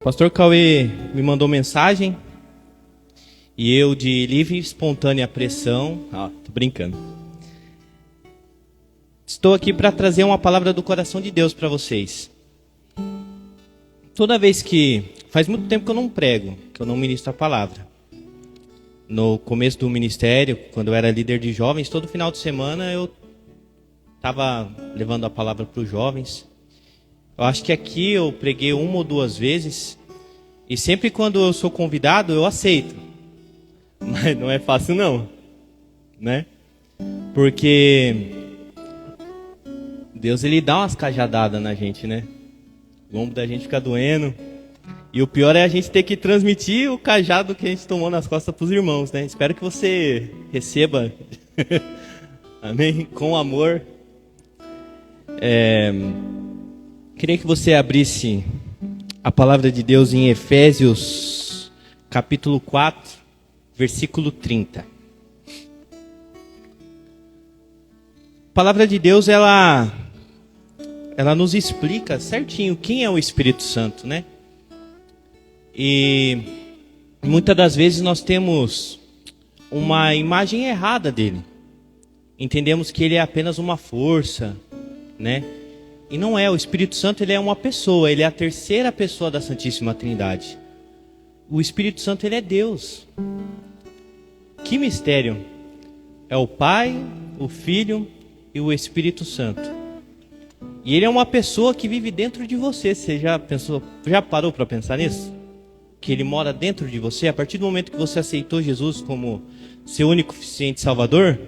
O pastor Cauê me mandou mensagem e eu, de livre e espontânea pressão, tô brincando, estou aqui para trazer uma palavra do coração de Deus para vocês. Toda vez faz muito tempo que eu não prego, que eu não ministro a palavra. No começo do ministério, quando eu era líder de jovens, todo final de semana eu estava levando a palavra para os jovens. Eu acho que aqui eu preguei uma ou duas vezes, e sempre quando eu sou convidado, eu aceito. Mas não é fácil não, né? Porque Deus, ele dá umas cajadadas na gente, né? O lombo da gente fica doendo. E o pior é a gente ter que transmitir o cajado que a gente tomou nas costas para os irmãos, né? Espero que você receba, amém? Com amor. Queria que você abrisse a palavra de Deus em Efésios, capítulo 4, versículo 30. A palavra de Deus, ela nos explica certinho quem é o Espírito Santo, né? E muitas das vezes nós temos uma imagem errada dele. Entendemos que ele é apenas uma força, né? E não é, o Espírito Santo, ele é uma pessoa, ele é a terceira pessoa da Santíssima Trindade. O Espírito Santo, ele é Deus. Que mistério! É o Pai, o Filho e o Espírito Santo. E ele é uma pessoa que vive dentro de você. Você já parou para pensar nisso? Que ele mora dentro de você. A partir do momento que você aceitou Jesus como seu único e suficiente Salvador,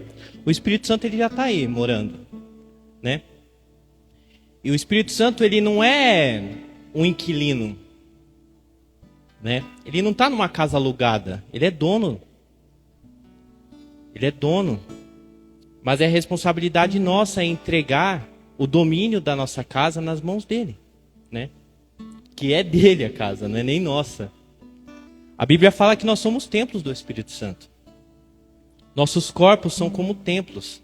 o Espírito Santo, ele já está aí morando, né? E o Espírito Santo, ele não é um inquilino, né? Ele não está numa casa alugada, ele é dono. Ele é dono. Mas é responsabilidade nossa entregar o domínio da nossa casa nas mãos dele, né? Que é dele a casa, não é nem nossa. A Bíblia fala que nós somos templos do Espírito Santo. Nossos corpos são como templos.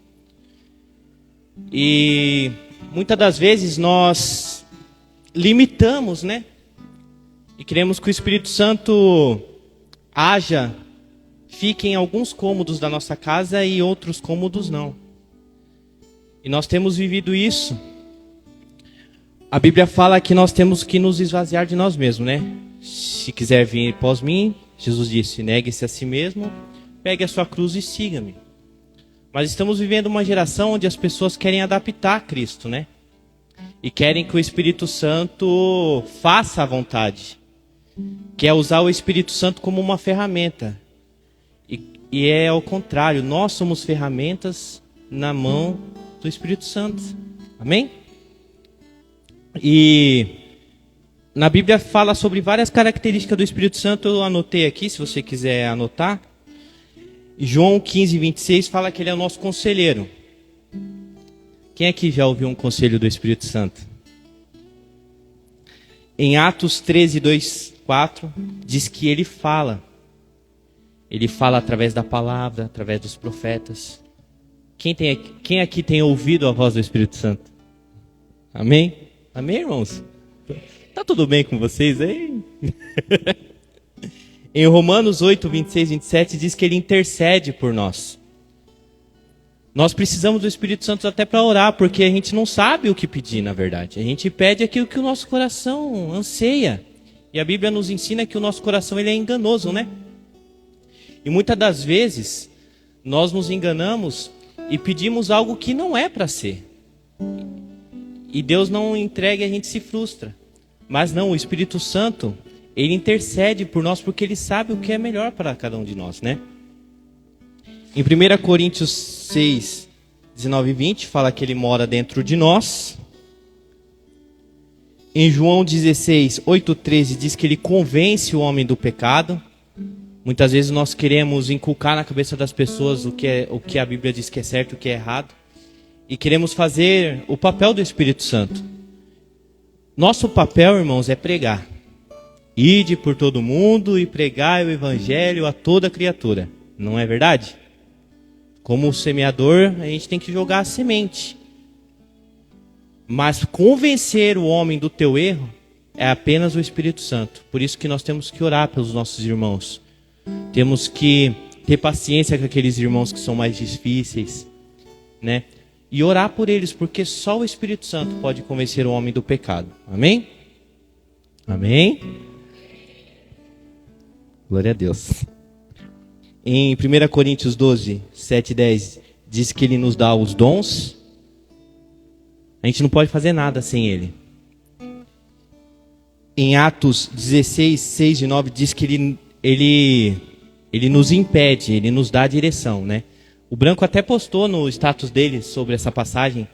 E muitas das vezes nós limitamos, né? E queremos que o Espírito Santo fique em alguns cômodos da nossa casa e outros cômodos não. E nós temos vivido isso. A Bíblia fala que nós temos que nos esvaziar de nós mesmos, né? Se quiser vir após mim, Jesus disse, negue-se a si mesmo, pegue a sua cruz e siga-me. Mas estamos vivendo uma geração onde as pessoas querem adaptar a Cristo, né? E querem que o Espírito Santo faça a vontade. Quer usar o Espírito Santo como uma ferramenta. E é ao contrário, nós somos ferramentas na mão do Espírito Santo. Amém? E na Bíblia fala sobre várias características do Espírito Santo. Eu anotei aqui, se você quiser anotar. João 15, 26 fala que ele é o nosso conselheiro. Quem aqui já ouviu um conselho do Espírito Santo? Em Atos 13, 2, 4, diz que ele fala. Ele fala através da palavra, através dos profetas. Quem aqui tem ouvido a voz do Espírito Santo? Amém? Amém, irmãos? Tá tudo bem com vocês aí? Em Romanos 8, 26, 27, diz que ele intercede por nós. Nós precisamos do Espírito Santo até para orar, porque a gente não sabe o que pedir, na verdade. A gente pede aquilo que o nosso coração anseia. E a Bíblia nos ensina que o nosso coração, ele é enganoso, né? E muitas das vezes, nós nos enganamos e pedimos algo que não é para ser. E Deus não entrega e a gente se frustra. Mas não, o Espírito Santo, ele intercede por nós porque ele sabe o que é melhor para cada um de nós, né? Em 1 Coríntios 6, 19 e 20, fala que ele mora dentro de nós. Em João 16, 8, 13, diz que ele convence o homem do pecado. Muitas vezes nós queremos inculcar na cabeça das pessoas o que a Bíblia diz que é certo e o que é errado. E queremos fazer o papel do Espírito Santo. Nosso papel, irmãos, é pregar. Ide por todo mundo e pregai o evangelho a toda criatura. Não é verdade? Como semeador, a gente tem que jogar a semente. Mas convencer o homem do teu erro é apenas o Espírito Santo. Por isso que nós temos que orar pelos nossos irmãos. Temos que ter paciência com aqueles irmãos que são mais difíceis, né? E orar por eles, porque só o Espírito Santo pode convencer o homem do pecado. Amém? Amém? Glória a Deus. Em 1 Coríntios 12, 7 e 10, diz que Ele nos dá os dons. A gente não pode fazer nada sem Ele. Em Atos 16, 6 e 9, diz que Ele nos impede, Ele nos dá a direção, né? O Branco até postou no status dele sobre essa passagem,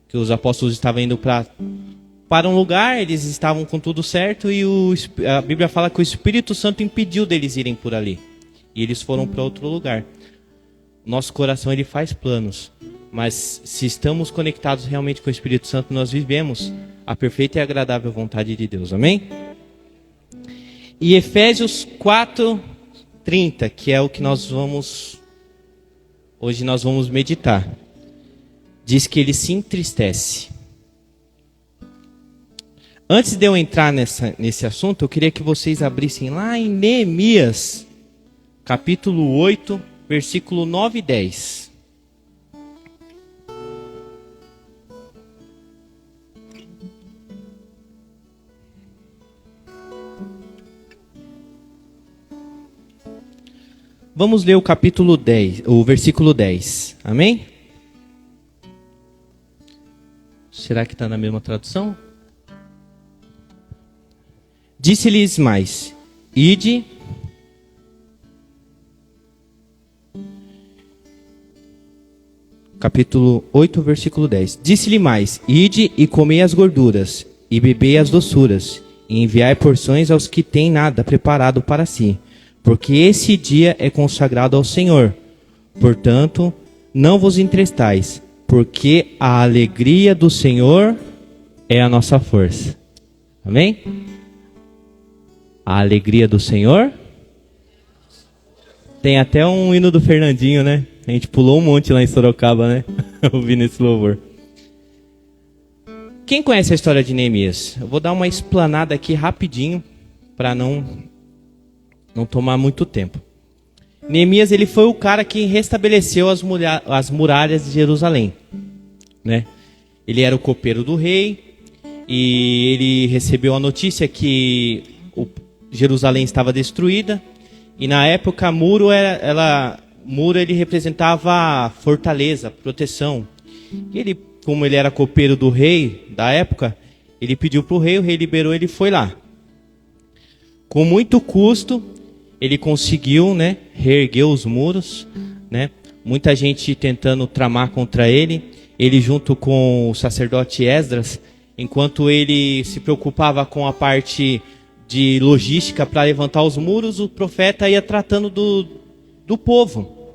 que os apóstolos estavam indo para um lugar, eles estavam com tudo certo, e a Bíblia fala que o Espírito Santo impediu deles irem por ali. E eles foram para outro lugar. Nosso coração, ele faz planos, mas se estamos conectados realmente com o Espírito Santo, nós vivemos a perfeita e agradável vontade de Deus. Amém? E Efésios 4:30, que é o que hoje nós vamos meditar. Diz que ele se entristece. Antes de eu entrar nesse assunto, eu queria que vocês abrissem lá em Neemias, capítulo 8, versículo 9 e 10. Vamos ler o capítulo 10, o versículo 10. Amém? Será que está na mesma tradução? Disse-lhes mais: ide. Capítulo 8, versículo 10. Disse-lhe mais: ide e comei as gorduras, e bebei as doçuras, e enviai porções aos que têm nada preparado para si. Porque esse dia é consagrado ao Senhor. Portanto, não vos entristais, porque a alegria do Senhor é a nossa força. Amém? A alegria do Senhor. Tem até um hino do Fernandinho, né? A gente pulou um monte lá em Sorocaba, né? Ouvindo esse louvor. Quem conhece a história de Neemias? Eu vou dar uma explanada aqui rapidinho, para não tomar muito tempo. Neemias, ele foi o cara que restabeleceu as muralhas de Jerusalém, né? Ele era o copeiro do rei e ele recebeu a notícia que Jerusalém estava destruída, e na época muro ele representava fortaleza, proteção. E ele, como ele era copeiro do rei da época, ele pediu para o rei liberou, ele foi lá. Com muito custo, ele conseguiu, né, reerguer os muros, né? Muita gente tentando tramar contra ele. Ele, junto com o sacerdote Esdras, enquanto ele se preocupava com a parte de logística para levantar os muros, o profeta ia tratando do povo.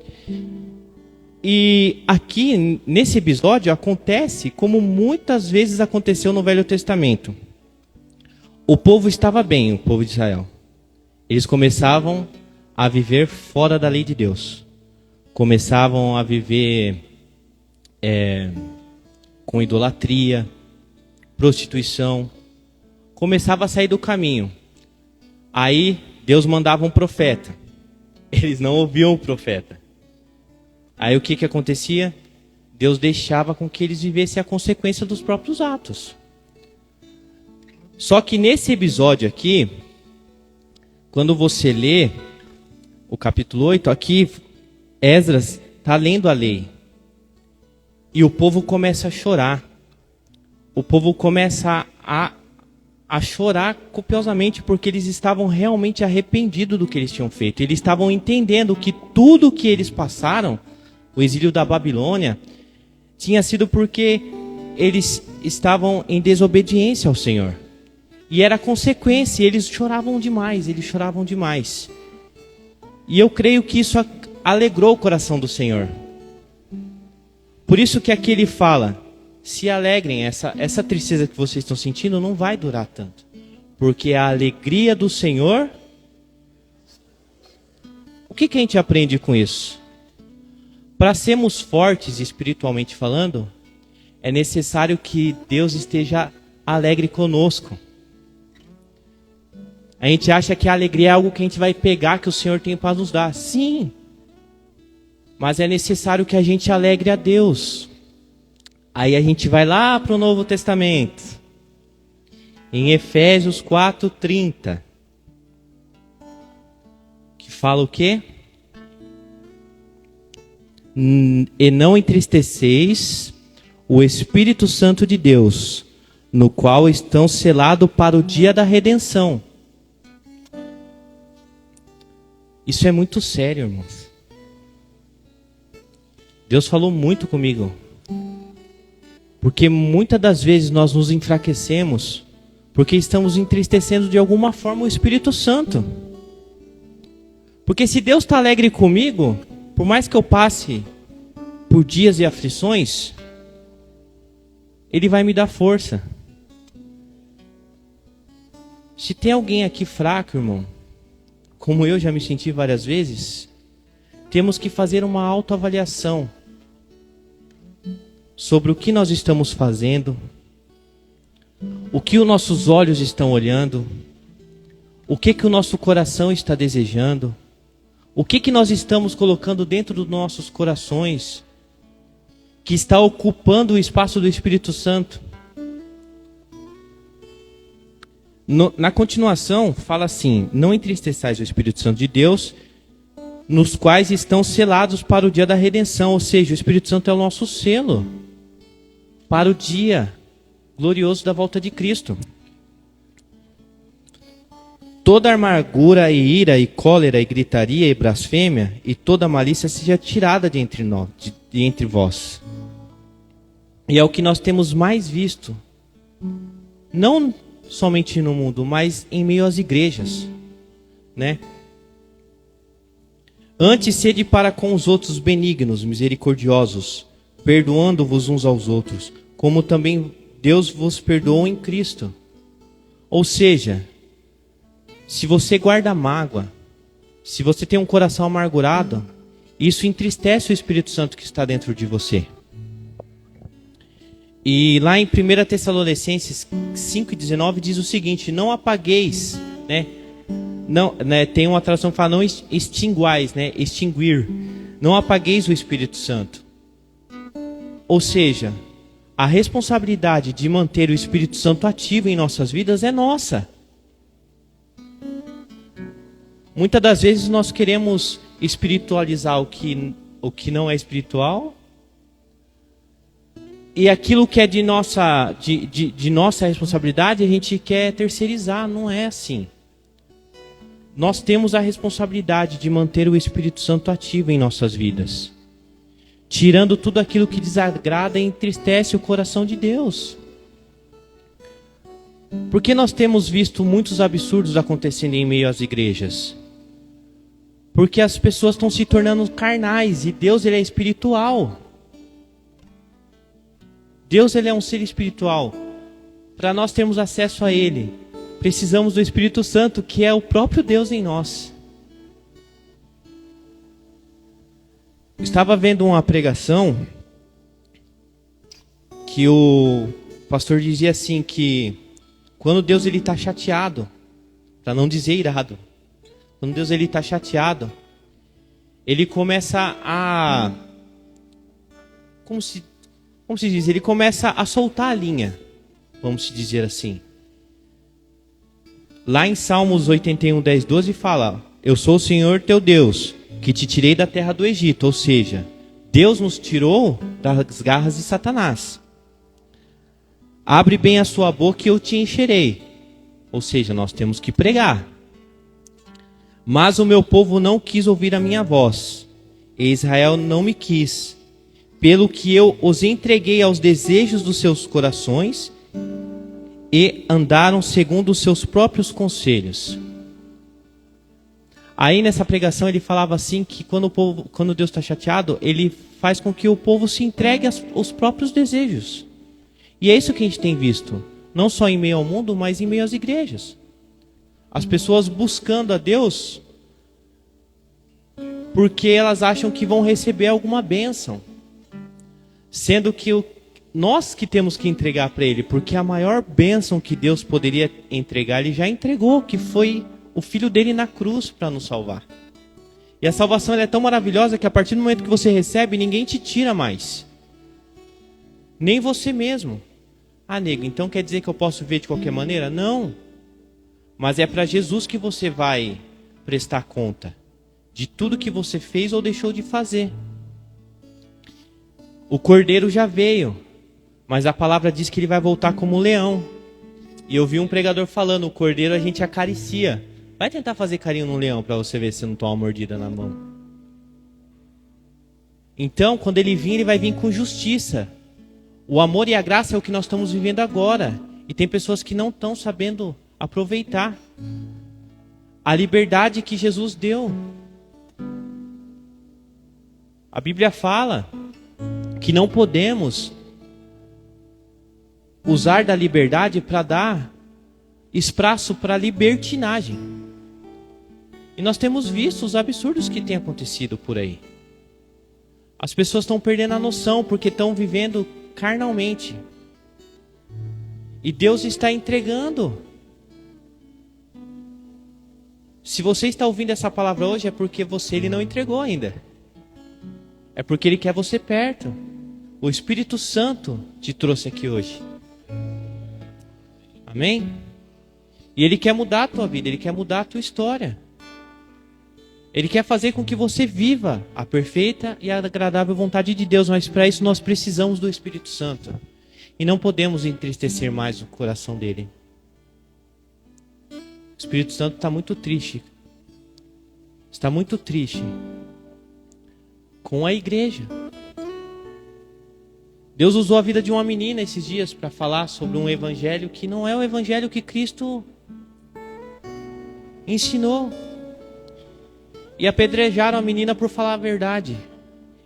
E aqui, nesse episódio, acontece como muitas vezes aconteceu no Velho Testamento. O povo estava bem, o povo de Israel. Eles começavam a viver fora da lei de Deus. Começavam a viver com idolatria, prostituição. Começava a sair do caminho. Aí Deus mandava um profeta. Eles não ouviam o profeta. Aí o que acontecia? Deus deixava com que eles vivessem a consequência dos próprios atos. Só que nesse episódio aqui, quando você lê o capítulo 8, aqui Esdras está lendo a lei. E o povo começa a chorar. O povo começa a chorar copiosamente, porque eles estavam realmente arrependidos do que eles tinham feito. Eles estavam entendendo que tudo que eles passaram, o exílio da Babilônia, tinha sido porque eles estavam em desobediência ao Senhor. E era consequência, eles choravam demais, E eu creio que isso alegrou o coração do Senhor. Por isso que aqui ele fala: se alegrem, essa tristeza que vocês estão sentindo não vai durar tanto. Porque a alegria do Senhor... O que a gente aprende com isso? Para sermos fortes espiritualmente falando, é necessário que Deus esteja alegre conosco. A gente acha que a alegria é algo que a gente vai pegar, que o Senhor tem para nos dar. Sim. Mas é necessário que a gente alegre a Deus. Aí a gente vai lá para o Novo Testamento. Em Efésios 4:30. Que fala o quê? E não entristeceis o Espírito Santo de Deus, no qual estão selados para o dia da redenção. Isso é muito sério, irmãos. Deus falou muito comigo. Porque muitas das vezes nós nos enfraquecemos porque estamos entristecendo de alguma forma o Espírito Santo. Porque se Deus está alegre comigo, por mais que eu passe por dias e aflições, Ele vai me dar força. Se tem alguém aqui fraco, irmão, como eu já me senti várias vezes, temos que fazer uma autoavaliação sobre o que nós estamos fazendo, o que os nossos olhos estão olhando, o que o nosso coração está desejando, o que nós estamos colocando dentro dos nossos corações, que está ocupando o espaço do Espírito Santo. Na continuação, fala assim: não entristeçais o Espírito Santo de Deus, nos quais estão selados para o dia da redenção. Ou seja, o Espírito Santo é o nosso selo para o dia glorioso da volta de Cristo. Toda amargura e ira e cólera e gritaria e blasfêmia e toda malícia seja tirada de entre vós. E é o que nós temos mais visto, não somente no mundo, mas em meio às igrejas, né? Antes sede para com os outros benignos, misericordiosos, perdoando-vos uns aos outros, como também Deus vos perdoou em Cristo. Ou seja, se você guarda mágoa, se você tem um coração amargurado, isso entristece o Espírito Santo que está dentro de você. E lá em 1 Tessalonicenses 5:19 diz o seguinte: não apagueis, né? Não, né? Tem uma tradução que fala não extinguais, né? Extinguir. Não apagueis o Espírito Santo. Ou seja, a responsabilidade de manter o Espírito Santo ativo em nossas vidas é nossa. Muitas das vezes nós queremos espiritualizar o que não é espiritual, e aquilo que é de nossa responsabilidade a gente quer terceirizar. Não é assim. Nós temos a responsabilidade de manter o Espírito Santo ativo em nossas vidas, tirando tudo aquilo que desagrada e entristece o coração de Deus. Porque nós temos visto muitos absurdos acontecendo em meio às igrejas? Porque as pessoas estão se tornando carnais e Deus, ele é espiritual. Deus, ele é um ser espiritual. Para nós termos acesso a Ele, precisamos do Espírito Santo, que é o próprio Deus em nós. Eu estava vendo uma pregação que o pastor dizia assim que quando Deus ele está chateado, para não dizer irado, quando Deus ele está chateado, ele começa a como se diz? Ele começa a soltar a linha, vamos dizer assim. Lá em Salmos 81, 10, 12 fala: eu sou o Senhor teu Deus, que te tirei da terra do Egito. Ou seja, Deus nos tirou das garras de Satanás. Abre bem a sua boca e eu te encherei. Ou seja, nós temos que pregar. Mas o meu povo não quis ouvir a minha voz, e Israel não me quis, pelo que eu os entreguei aos desejos dos seus corações, e andaram segundo os seus próprios conselhos. Aí nessa pregação ele falava assim que quando Deus está chateado, ele faz com que o povo se entregue aos próprios desejos. E é isso que a gente tem visto, não só em meio ao mundo, mas em meio às igrejas. As pessoas buscando a Deus porque elas acham que vão receber alguma bênção, sendo que nós que temos que entregar para Ele, porque a maior bênção que Deus poderia entregar, Ele já entregou, que foi o Filho dele na cruz para nos salvar. E a salvação ela é tão maravilhosa que a partir do momento que você recebe, ninguém te tira mais. Nem você mesmo. Ah, nego, então quer dizer que eu posso ver de qualquer maneira? Não. Mas é para Jesus que você vai prestar conta de tudo que você fez ou deixou de fazer. O Cordeiro já veio, mas a palavra diz que ele vai voltar como leão. E eu vi um pregador falando, o Cordeiro a gente acaricia. Vai tentar fazer carinho no leão para você ver se não toma uma mordida na mão. Então, quando ele vir, ele vai vir com justiça. O amor e a graça é o que nós estamos vivendo agora. E tem pessoas que não estão sabendo aproveitar a liberdade que Jesus deu. A Bíblia fala que não podemos usar da liberdade para dar espaço para libertinagem. E nós temos visto os absurdos que têm acontecido por aí. As pessoas estão perdendo a noção porque estão vivendo carnalmente. E Deus está entregando. Se você está ouvindo essa palavra hoje é porque Ele não entregou ainda. É porque Ele quer você perto. O Espírito Santo te trouxe aqui hoje. Amém? E Ele quer mudar a tua vida, Ele quer mudar a tua história. Ele quer fazer com que você viva a perfeita e a agradável vontade de Deus, mas para isso nós precisamos do Espírito Santo. E não podemos entristecer mais o coração dele. O Espírito Santo está muito triste. Está muito triste com a igreja. Deus usou a vida de uma menina esses dias para falar sobre um evangelho que não é o evangelho que Cristo ensinou. E apedrejaram a menina por falar a verdade.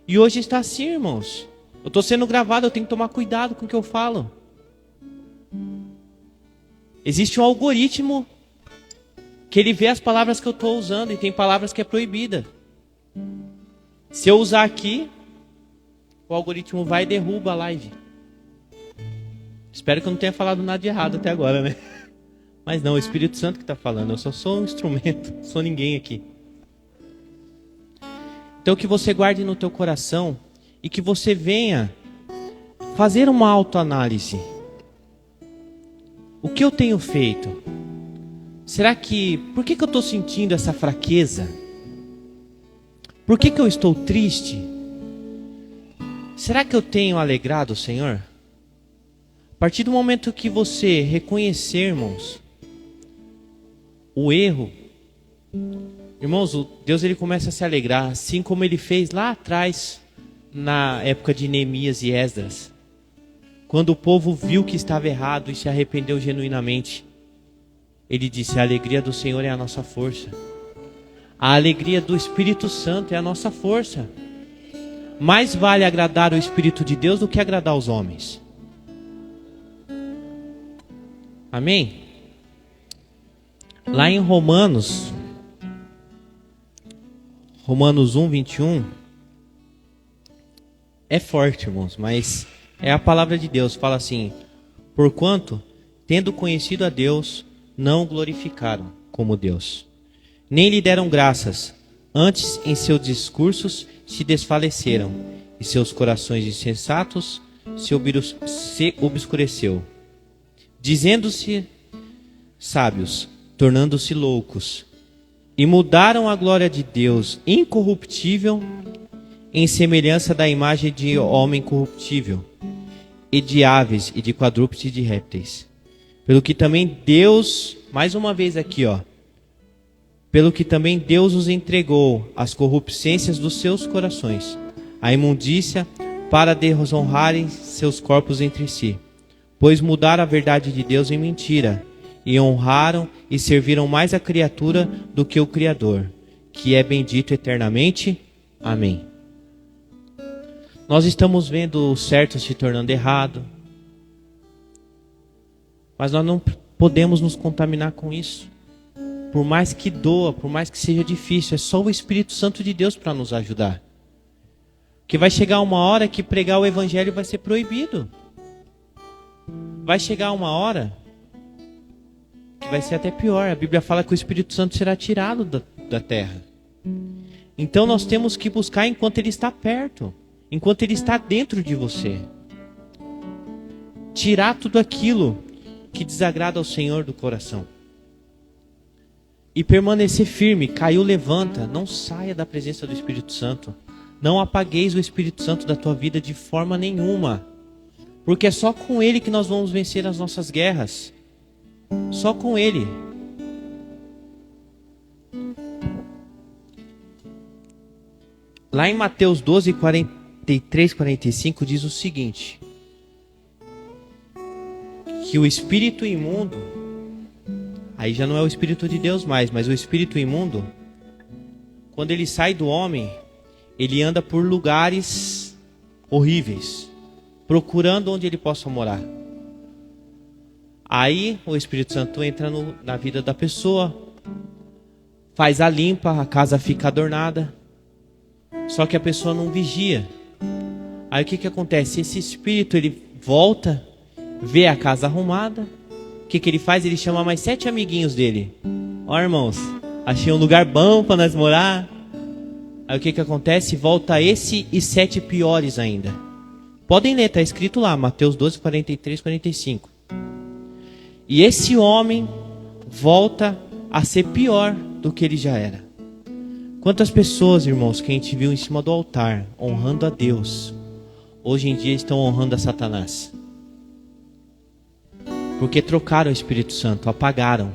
E hoje está assim, irmãos. Eu estou sendo gravado, eu tenho que tomar cuidado com o que eu falo. Existe um algoritmo que ele vê as palavras que eu estou usando e tem palavras que é proibida. Se eu usar aqui, o algoritmo vai e derruba a live. Espero que eu não tenha falado nada de errado até agora, né? Mas não, o Espírito Santo que está falando. Eu só sou um instrumento, não sou ninguém aqui. Então que você guarde no teu coração e que você venha fazer uma autoanálise. O que eu tenho feito? Será que... Por que eu estou sentindo essa fraqueza? Por que eu estou triste? Será que eu tenho alegrado o Senhor? A partir do momento que você reconhecer, irmãos, o erro, irmãos, Deus ele começa a se alegrar, assim como ele fez lá atrás, na época de Neemias e Esdras. Quando o povo viu que estava errado e se arrependeu genuinamente, ele disse, a alegria do Senhor é a nossa força. A alegria do Espírito Santo é a nossa força. Mais vale agradar o Espírito de Deus do que agradar os homens. Amém? Lá em Romanos 1, 21, é forte, irmãos, mas é a palavra de Deus. Fala assim, porquanto, tendo conhecido a Deus, não o glorificaram como Deus, nem lhe deram graças, antes em seus discursos se desfaleceram, e seus corações insensatos se obscureceu, dizendo-se sábios, tornando-se loucos, e mudaram a glória de Deus incorruptível em semelhança da imagem de homem corruptível, e de aves, e de quadrúpedes e de répteis. Pelo que também Deus, mais uma vez aqui, pelo que também Deus os entregou às corrupçências dos seus corações, a imundícia, para desonrarem seus corpos entre si. Pois mudaram a verdade de Deus em mentira, e honraram e serviram mais a criatura do que o Criador, que é bendito eternamente. Amém. Nós estamos vendo o certo se tornando errado, mas nós não podemos nos contaminar com isso. Por mais que doa, por mais que seja difícil, é só o Espírito Santo de Deus para nos ajudar. Que vai chegar uma hora que pregar o Evangelho vai ser proibido. vai chegar uma hora que vai ser até pior. A Bíblia fala que o Espírito Santo será tirado da terra. Então nós temos que buscar enquanto ele está perto, enquanto ele está dentro de você. Tirar tudo aquilo que desagrada ao Senhor do coração. E permanecer firme. Caiu, levanta. Não saia da presença do Espírito Santo. Não apagueis o Espírito Santo da tua vida de forma nenhuma. Porque é só com ele que nós vamos vencer as nossas guerras. Só com ele. Lá em Mateus 12, 43, 45 diz o seguinte: que o espírito imundo, aí já não é o Espírito de Deus mais, mas o espírito imundo, quando ele sai do homem, ele anda por lugares horríveis, procurando onde ele possa morar. Aí o Espírito Santo entra na vida da pessoa, faz a limpa, a casa fica adornada, só que a pessoa não vigia. Aí o que acontece? Esse espírito, ele volta, vê a casa arrumada. O que ele faz? Ele chama mais 7 amiguinhos dele. Ó, irmãos, achei um lugar bom para nós morar. Aí o que acontece? Volta esse e 7 piores ainda. Podem ler, está escrito lá, Mateus 12, 43, 45. E esse homem volta a ser pior do que ele já era. Quantas pessoas, irmãos, que a gente viu em cima do altar, honrando a Deus, hoje em dia estão honrando a Satanás? Porque trocaram o Espírito Santo, apagaram.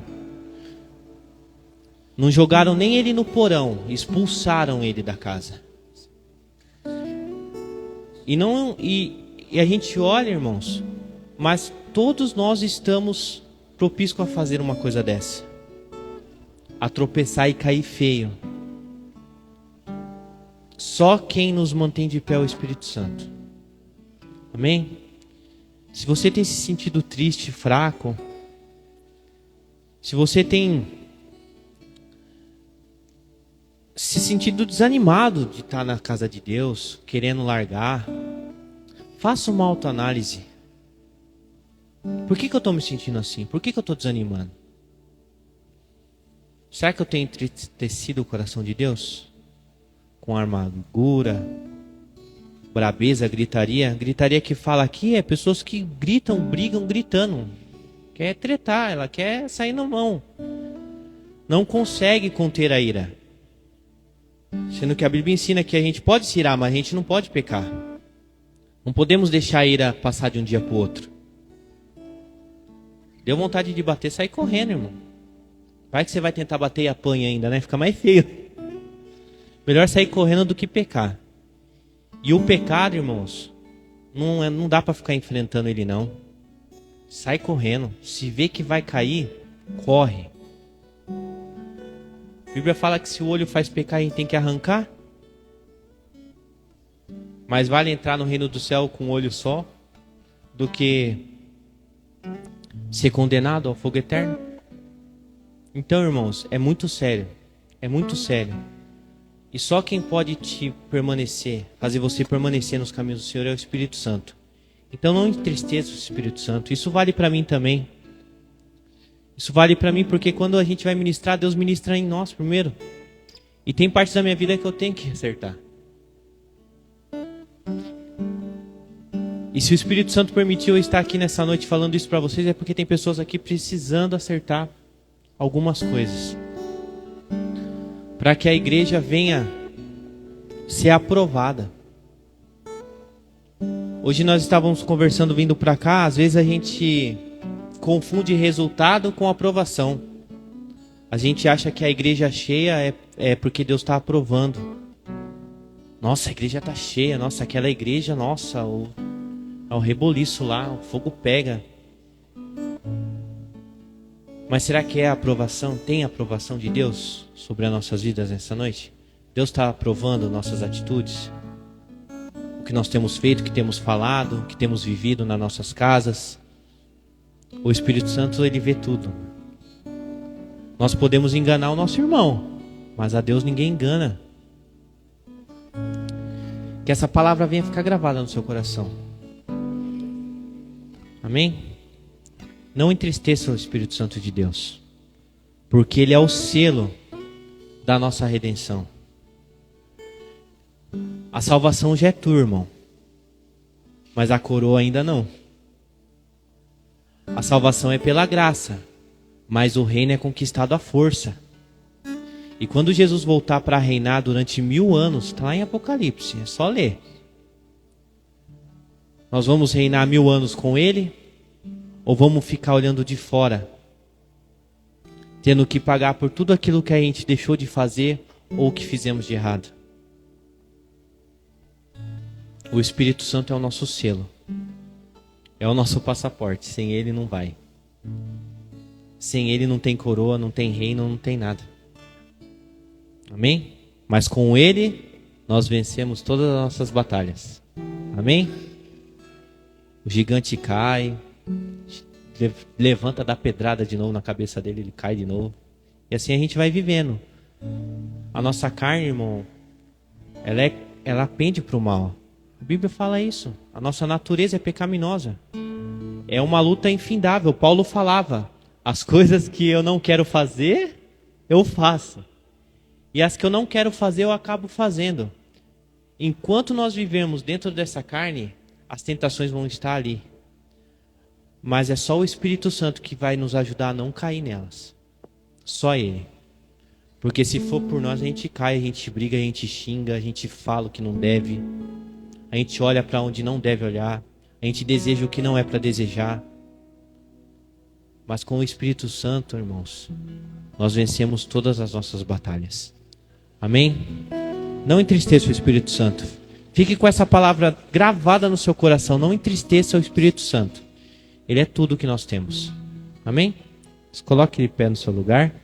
Não jogaram nem ele no porão, expulsaram ele da casa. E a gente olha, irmãos, mas todos nós estamos propícios a fazer uma coisa dessa. A tropeçar e cair feio. Só quem nos mantém de pé é o Espírito Santo. Amém? Se você tem se sentido triste, fraco, se você tem se sentido desanimado de estar na casa de Deus, querendo largar, faça uma autoanálise. Por que eu estou me sentindo assim? Por que eu estou desanimando? Será que eu tenho entristecido o coração de Deus? Com amargura, brabeza, gritaria. Gritaria que fala aqui é pessoas que gritam, brigam, gritando. Quer tretar, ela quer sair na mão. Não consegue conter a ira. Sendo que a Bíblia ensina que a gente pode se irar, mas a gente não pode pecar. Não podemos deixar a ira passar de um dia para o outro. Deu vontade de bater, sai correndo, irmão. Vai que você vai tentar bater e apanha ainda, né? Fica mais feio. Melhor sair correndo do que pecar. E o pecado, irmãos, não dá para ficar enfrentando ele, não. Sai correndo. Se vê que vai cair, corre. A Bíblia fala que se o olho faz pecar, a gente tem que arrancar. Mas vale entrar no reino do céu com um olho só do que ser condenado ao fogo eterno. Então, irmãos, é muito sério. É muito sério. E só quem pode te permanecer, fazer você permanecer nos caminhos do Senhor é o Espírito Santo. Então não entristeça o Espírito Santo. Isso vale para mim também. Isso vale para mim porque quando a gente vai ministrar, Deus ministra em nós primeiro. E tem partes da minha vida que eu tenho que acertar. E se o Espírito Santo permitiu eu estar aqui nessa noite falando isso para vocês, é porque tem pessoas aqui precisando acertar algumas coisas. Para que a igreja venha ser aprovada. Hoje nós estávamos conversando vindo para cá, às vezes a gente confunde resultado com aprovação. A gente acha que a igreja cheia é porque Deus está aprovando. Nossa, a igreja está cheia, nossa, aquela igreja, nossa, é um reboliço lá, o fogo pega. Mas será que é a aprovação? Tem a aprovação de Deus sobre as nossas vidas nessa noite? Deus está aprovando nossas atitudes? O que nós temos feito, o que temos falado, o que temos vivido nas nossas casas? O Espírito Santo, ele vê tudo. Nós podemos enganar o nosso irmão, mas a Deus ninguém engana. Que essa palavra venha ficar gravada no seu coração. Amém? Não entristeça o Espírito Santo de Deus, porque ele é o selo da nossa redenção. A salvação já é tua, irmão, mas a coroa ainda não. A salvação é pela graça, mas o reino é conquistado à força. E quando Jesus voltar para reinar durante 1000 anos, está lá em Apocalipse, é só ler. Nós vamos reinar 1000 anos com ele, ou vamos ficar olhando de fora, tendo que pagar por tudo aquilo que a gente deixou de fazer ou que fizemos de errado? O Espírito Santo é o nosso selo, é o nosso passaporte. Sem ele não vai. Sem ele não tem coroa, não tem reino, não tem nada. Amém? Mas com ele nós vencemos todas as nossas batalhas. Amém? O gigante cai, levanta, dá pedrada de novo na cabeça dele, ele cai de novo. E assim a gente vai vivendo. A nossa carne, irmão, ela pende para o mal. A Bíblia fala isso. A nossa natureza é pecaminosa. É uma luta infindável. Paulo falava: as coisas que eu não quero fazer, eu faço. E as que eu não quero fazer, eu acabo fazendo. Enquanto nós vivemos dentro dessa carne, as tentações vão estar ali. Mas é só o Espírito Santo que vai nos ajudar a não cair nelas. Só Ele. Porque se for por nós, a gente cai, a gente briga, a gente xinga, a gente fala o que não deve. A gente olha para onde não deve olhar. A gente deseja o que não é para desejar. Mas com o Espírito Santo, irmãos, nós vencemos todas as nossas batalhas. Amém? Não entristeça o Espírito Santo. Fique com essa palavra gravada no seu coração. Não entristeça o Espírito Santo. Ele é tudo que nós temos. Amém? Coloque ele pé no seu lugar.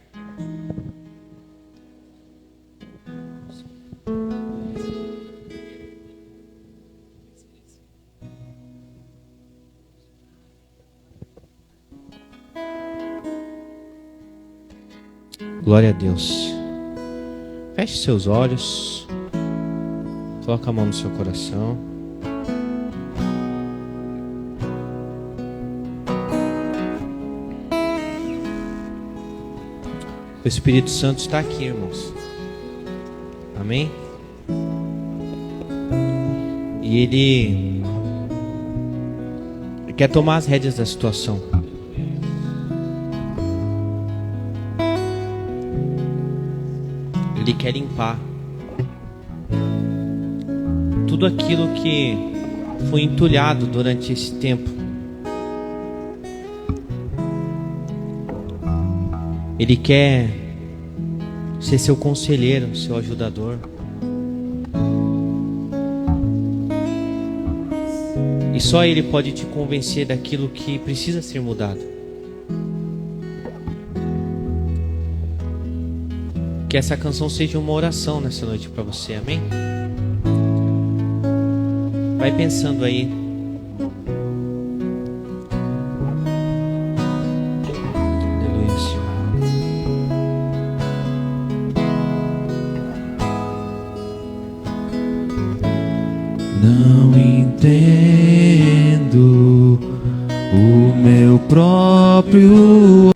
Glória a Deus. Feche seus olhos. Coloca a mão no seu coração. O Espírito Santo está aqui, irmãos. Amém? E Ele quer tomar as rédeas da situação. Ele quer limpar tudo aquilo que foi entulhado durante esse tempo. Ele quer ser seu conselheiro, seu ajudador. E só Ele pode te convencer daquilo que precisa ser mudado. Que essa canção seja uma oração nessa noite para você, amém? Vai pensando aí. Aleluia, Senhor. Não entendo o meu próprio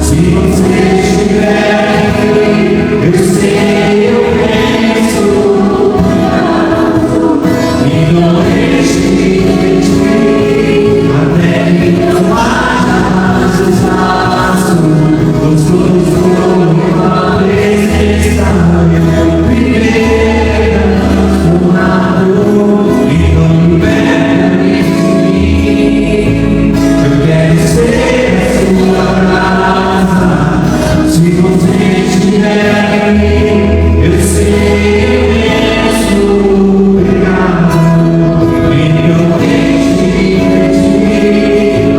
Se você estiver aqui, eu sei, eu penso. E não deixe de pedir, até que não haja mais espaço. Gostoso como a presença, eu viver transformado. E não me perde de mim. Eu quero ser a sua casa. Se você estiver aqui, eu sei, eu penso. Obrigado. E não deixe de pedir,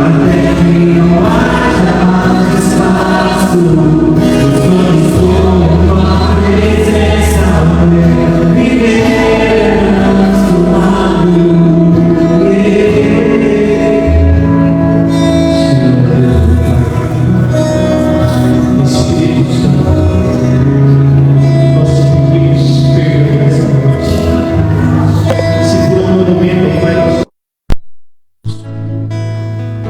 até que não haja mais espaço. Os dois como a presença, eu viver transformado.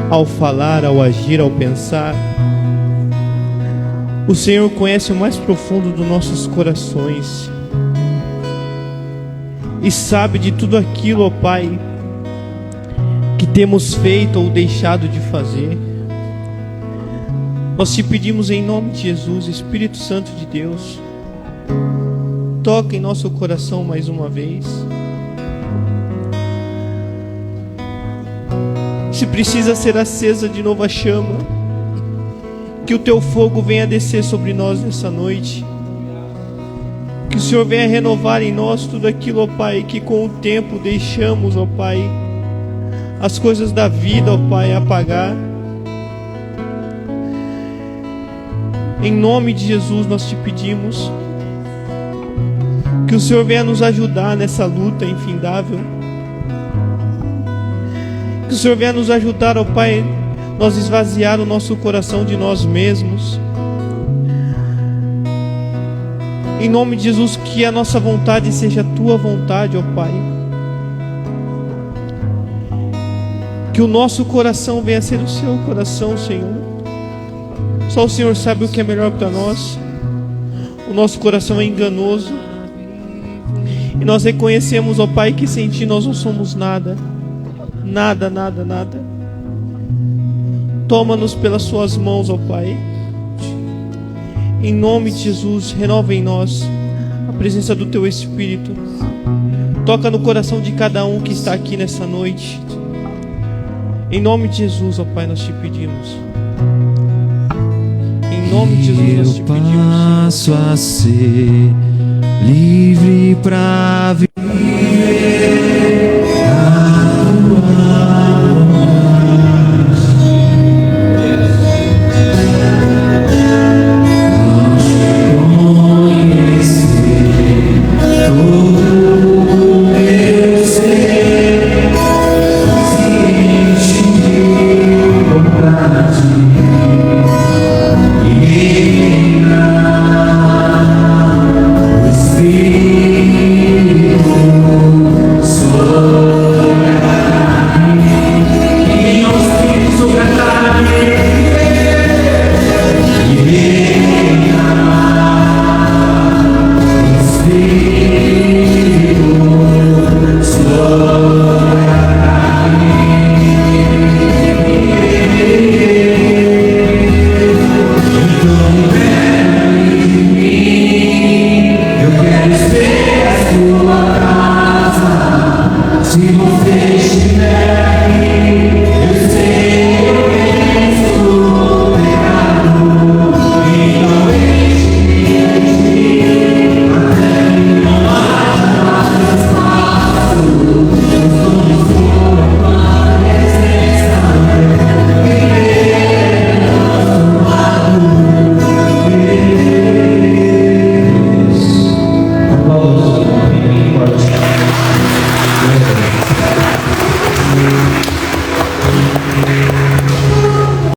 Ao falar, ao agir, ao pensar, o Senhor conhece o mais profundo dos nossos corações e sabe de tudo aquilo, ó Pai, que temos feito ou deixado de fazer. Nós te pedimos em nome de Jesus, Espírito Santo de Deus, toca em nosso coração mais uma vez. Se precisa ser acesa de novo a chama, que o teu fogo venha descer sobre nós nessa noite, que o Senhor venha renovar em nós tudo aquilo, ó Pai, que com o tempo deixamos, ó Pai, as coisas da vida, ó Pai, apagar. Em nome de Jesus nós te pedimos que o Senhor venha nos ajudar nessa luta infindável, que o Senhor venha nos ajudar, ó Pai, nós esvaziar o nosso coração de nós mesmos. Em nome de Jesus, que a nossa vontade seja a tua vontade, ó Pai. Que o nosso coração venha a ser o seu coração, Senhor. Só o Senhor sabe o que é melhor para nós. O nosso coração é enganoso. E nós reconhecemos, ó Pai, que sem ti nós não somos nada. Nada, nada, nada. Toma-nos pelas suas mãos, ó Pai. Em nome de Jesus, renova em nós a presença do teu Espírito. Toca no coração de cada um que está aqui nessa noite. Em nome de Jesus, ó Pai, nós te pedimos. Em nome de Jesus, nós te pedimos. Eu passo a ser livre pra viver.